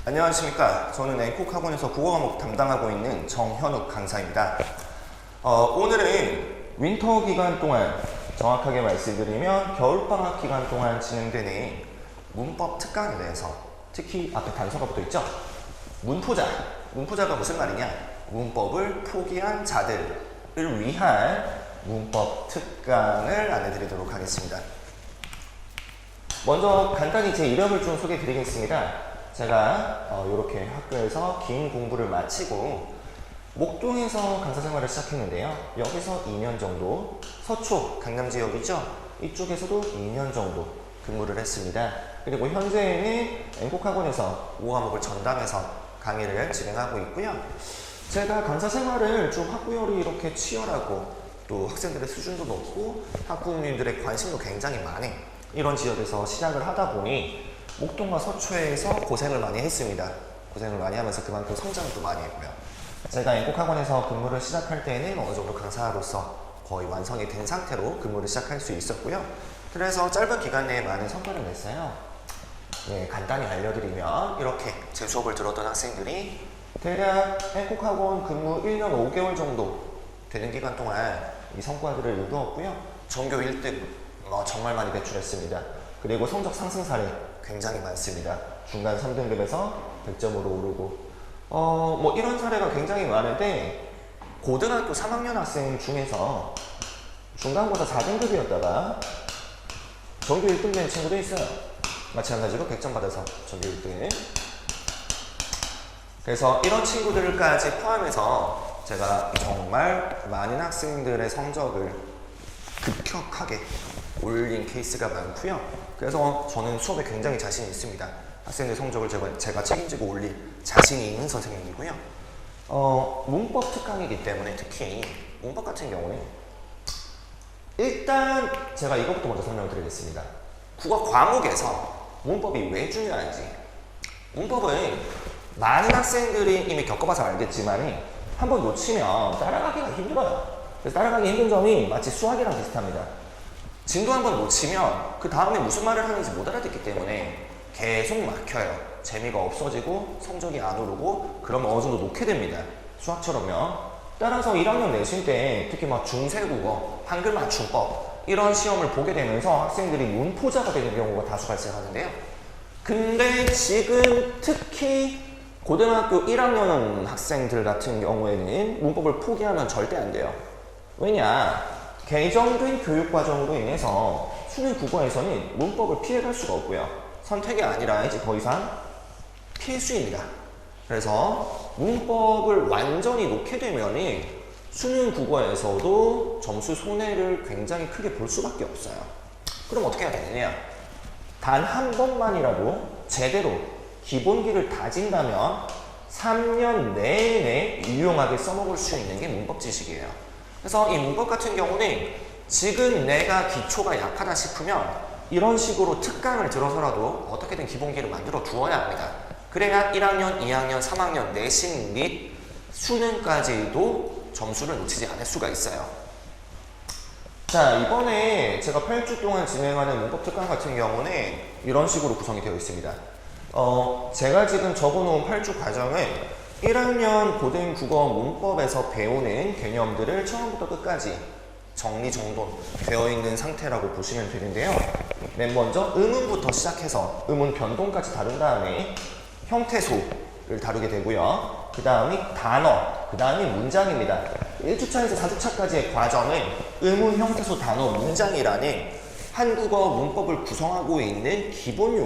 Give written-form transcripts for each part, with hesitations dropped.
안녕하십니까. 저는 앵콕 학원에서 국어 과목 담당하고 있는 정현욱 강사입니다. 오늘은 윈터 기간 동안, 정확하게 말씀드리면 겨울방학 기간 동안 진행되는 문법 특강에 대해서, 특히 앞에 단서가 붙어있죠? 문포자가 무슨 말이냐? 문법을 포기한 자들을 위한 문법 특강을 안내드리도록 하겠습니다. 먼저 간단히 제 이력을 좀 소개해 드리겠습니다. 제가 이렇게 학교에서 긴 공부를 마치고 목동에서 강사 생활을 시작했는데요. 여기서 2년 정도, 서초, 강남 지역이죠? 이쪽에서도 2년 정도 근무를 했습니다. 그리고 현재는 앵콕 학원에서 5과목을 전담해서 강의를 진행하고 있고요. 제가 강사 생활을 좀 학구열이 이렇게 치열하고 또 학생들의 수준도 높고 학부모님들의 관심도 굉장히 많은 이런 지역에서 시작을 하다 보니 목동과 서초에서 고생을 많이 했습니다. 고생을 많이 하면서 그만큼 성장도 많이 했고요. 제가 앵콕 학원에서 근무를 시작할 때는 어느 정도 강사로서 거의 완성이 된 상태로 근무를 시작할 수 있었고요. 그래서 짧은 기간 내에 많은 성과를 냈어요. 네, 간단히 알려드리면 이렇게 제 수업을 들었던 학생들이 대략 앵콕 학원 근무 1년 5개월 정도 되는 기간 동안 이 성과들을 이루었고요. 전교 1등 정말 많이 배출했습니다. 그리고 성적 상승 사례 굉장히 많습니다. 중간 3등급에서 100점으로 오르고 이런 사례가 굉장히 많은데 고등학교 3학년 학생 중에서 중간고사 4등급이었다가 전교 1등 된 친구도 있어요. 마찬가지로 100점 받아서 전교 1등. 그래서 이런 친구들까지 포함해서 제가 정말 많은 학생들의 성적을 급격하게 올린 케이스가 많고요. 그래서 저는 수업에 굉장히 자신이 있습니다. 학생들 성적을 제가 책임지고 올릴 자신이 있는 선생님이고요. 문법 특강이기 때문에 특히 문법 같은 경우는 일단 제가 이것부터 먼저 설명을 드리겠습니다. 국어 과목에서 문법이 왜 중요한지. 문법은 많은 학생들이 이미 겪어봐서 알겠지만 한번 놓치면 따라가기가 힘들어요. 그래서 따라가기 힘든 점이 마치 수학이랑 비슷합니다. 진도 한번 놓치면 그 다음에 무슨 말을 하는지 못 알아듣기 때문에 계속 막혀요. 재미가 없어지고 성적이 안 오르고 그러면 어느 정도 놓게 됩니다. 수학처럼요. 따라서 1학년 내신 때 특히 중세국어, 한글 맞춤법 이런 시험을 보게 되면서 학생들이 문포자가 되는 경우가 다수 발생하는데요. 근데 지금 특히 고등학교 1학년 학생들 같은 경우에는 문법을 포기하면 절대 안 돼요. 왜냐? 개정된 교육과정으로 인해서 수능 국어에서는 문법을 피해갈 수가 없고요. 선택이 아니라 이제 더 이상 필수입니다. 그래서 문법을 완전히 놓게 되면 수능 국어에서도 점수 손해를 굉장히 크게 볼 수밖에 없어요. 그럼 어떻게 해야 되느냐? 단 한 번만이라도 제대로 기본기를 다진다면 3년 내내 유용하게 써먹을 수 있는 게 문법 지식이에요. 그래서 이 문법 같은 경우는 지금 내가 기초가 약하다 싶으면 이런 식으로 특강을 들어서라도 어떻게든 기본기를 만들어 두어야 합니다. 그래야 1학년, 2학년, 3학년 내신 및 수능까지도 점수를 놓치지 않을 수가 있어요. 자, 이번에 제가 8주 동안 진행하는 문법 특강 같은 경우는 이런 식으로 구성이 되어 있습니다. 제가 지금 적어놓은 8주 과정은 1학년 고등국어 문법에서 배우는 개념들을 처음부터 끝까지 정리정돈 되어 있는 상태라고 보시면 되는데요. 맨 먼저 의문부터 시작해서 의문 변동까지 다룬 다음에 형태소를 다루게 되고요. 그 다음이 단어, 그 다음이 문장입니다. 1주차에서 4주차까지의 과정은 의문, 형태소, 단어, 문장이라는 한국어 문법을 구성하고 있는 기본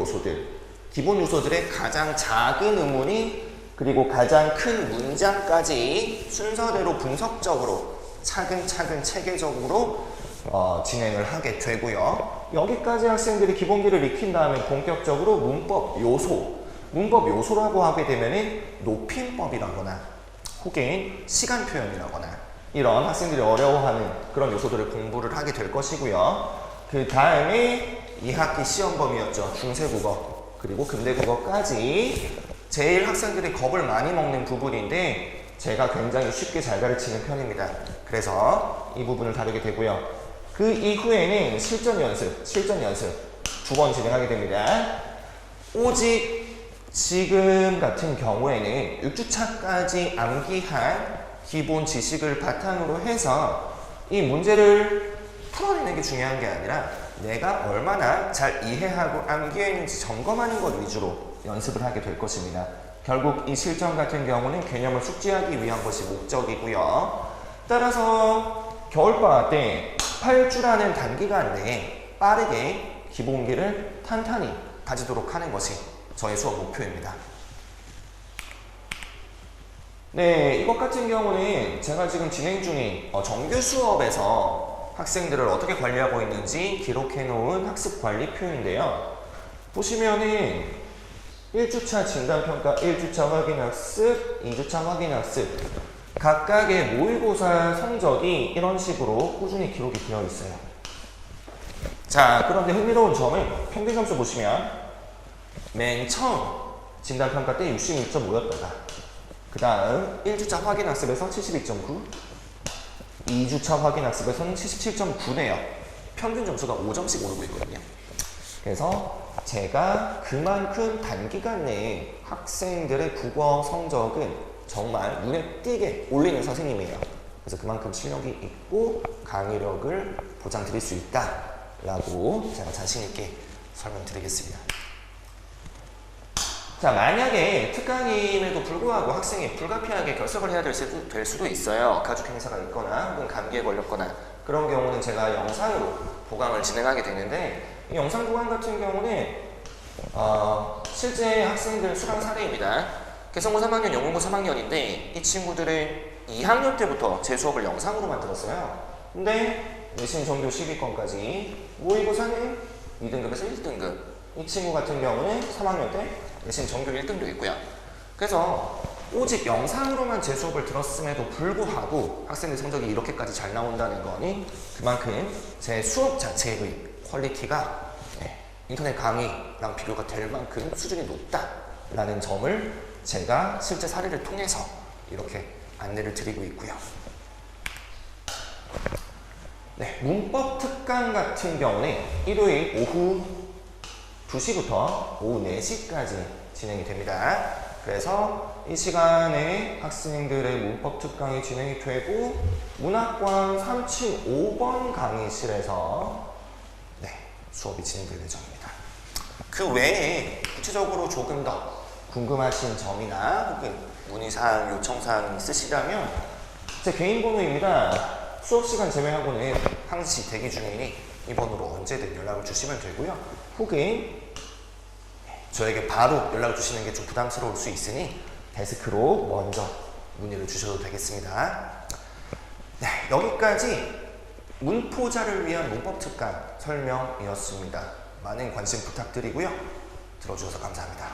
요소들의 가장 작은 의문이 그리고 가장 큰 문장까지 순서대로 분석적으로 차근차근 체계적으로 진행을 하게 되고요. 여기까지 학생들이 기본기를 익힌 다음에 본격적으로 문법 요소라고 하게 되면 높임법이라거나 혹은 시간 표현이라거나 이런 학생들이 어려워하는 그런 요소들을 공부를 하게 될 것이고요. 그 다음에 2학기 시험 범위였죠. 중세국어 그리고 근대국어까지 제일 학생들이 겁을 많이 먹는 부분인데 제가 굉장히 쉽게 잘 가르치는 편입니다. 그래서 이 부분을 다루게 되고요. 그 이후에는 실전 연습 2번 진행하게 됩니다. 오직 지금 같은 경우에는 6주차까지 암기한 기본 지식을 바탕으로 해서 이 문제를 풀어내는 게 중요한 게 아니라 내가 얼마나 잘 이해하고 암기했는지 점검하는 것 위주로 연습을 하게 될 것입니다. 결국 이 실전 같은 경우는 개념을 숙지하기 위한 것이 목적이고요. 따라서 겨울방학 때 8주라는 단기간 내에 빠르게 기본기를 탄탄히 가지도록 하는 것이 저의 수업 목표입니다. 네, 이것 같은 경우는 제가 지금 진행 중인 정규 수업에서 학생들을 어떻게 관리하고 있는지 기록해 놓은 학습 관리표인데요. 보시면은 1주차 진단평가, 1주차 확인학습, 2주차 확인학습 각각의 모의고사 성적이 이런 식으로 꾸준히 기록이 되어 있어요. 자, 그런데 흥미로운 점은 평균 점수 보시면 맨 처음 진단평가 때 66.5였다가 그 다음 1주차 확인학습에서 72.9, 2주차 확인학습에서는 77.9네요. 평균 점수가 5점씩 오르고 있거든요. 그래서 제가 그만큼 단기간 내에 학생들의 국어 성적은 정말 눈에 띄게 올리는 선생님이에요. 그래서 그만큼 실력이 있고 강의력을 보장드릴 수 있다라고 제가 자신있게 설명드리겠습니다. 자, 만약에 특강임에도 불구하고 학생이 불가피하게 결석을 해야 될 수도 있어요. 가족 행사가 있거나 혹은 감기에 걸렸거나 그런 경우는 제가 영상으로 보강을 진행하게 되는데 이 영상 보강 같은 경우는 실제 학생들 수강 사례입니다. 개성고 3학년, 영문고 3학년인데 이 친구들은 2학년 때부터 제 수업을 영상으로만 들었어요. 근데 내신 전교 10위권까지 모의고사는 2등급에서 1등급 이 친구 같은 경우는 3학년 때 내신 전교 1등도 있고요. 그래서 오직 영상으로만 제 수업을 들었음에도 불구하고 학생들 성적이 이렇게까지 잘 나온다는 거니 그만큼 제 수업 자체의 퀄리티가 인터넷 강의랑 비교가 될 만큼 수준이 높다라는 점을 제가 실제 사례를 통해서 이렇게 안내를 드리고 있고요. 네, 문법 특강 같은 경우는 일요일 오후 2시부터 오후 4시까지 진행이 됩니다. 그래서 이 시간에 학생들의 문법 특강이 진행이 되고 문학관 3층 5번 강의실에서 수업이 진행될 예정입니다. 그 외에 구체적으로 조금 더 궁금하신 점이나 혹은 문의사항, 요청사항이 있으시다면 제 개인 번호입니다. 수업시간 제외하고는 항시 대기 중이니 이 번호로 언제든 연락을 주시면 되고요. 혹은 저에게 바로 연락을 주시는 게 좀 부담스러울 수 있으니 데스크로 먼저 문의를 주셔도 되겠습니다. 네, 여기까지 문포자를 위한 문법 특강 설명이었습니다. 많은 관심 부탁드리고요. 들어주셔서 감사합니다.